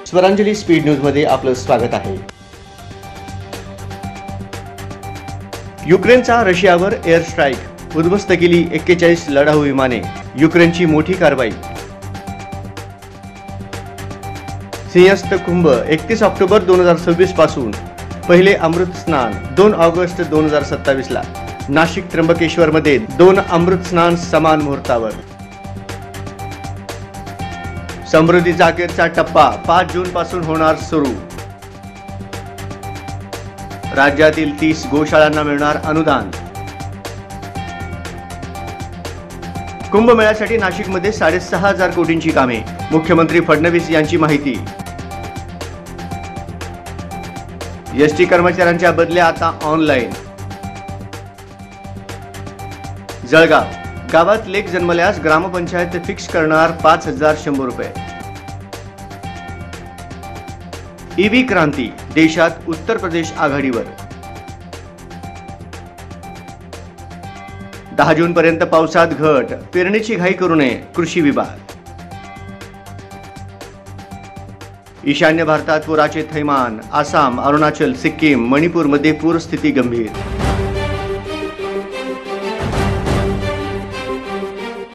Swaranjali speed news मध्ये आपलं स्वागत आहे। युक्रेनचा रशियावर एअर स्ट्राईक, उद्ध्वस्त केली 41 लढाऊ विमाने, युक्रेनची मोठी कारवाई। सिंहस्थ कुंभ 31 ऑक्टोबर 2026 पासून, पहिले अमृत स्नान 2 ऑगस्ट 2027 ला। नाशिक त्र्यंबकेश्वर मध्ये 2 अमृत स्नान समान मुहूर्तावर। समृद्धीचा अखेरचा टप्पा 5 जून पासून होणार सुरू। राज्यातील 30 गोशाळांना मिळणार अनुदान। कुंभमेळ्यासाठी नाशिकमध्ये 6,500 कोटींची कामे, मुख्यमंत्री फडणवीस यांची माहिती। एसटी कर्मचाऱ्यांच्या बदल्या आता ऑनलाईन। जळगाव गावात लेक जन्मल्यास ग्रामपंचायत फिक्स करणार 5,100 रुपये। ईव्ही क्रांती, देशात उत्तर प्रदेश आघाडीवर। 10 जून पर्यंत पावसात घट, पेरणीची घाई करू नये, कृषी विभाग। ईशान्य भारतात पुराचे थैमान, आसाम, अरुणाचल, सिक्कीम, मणिपूरमध्ये पूरस्थिती गंभीर।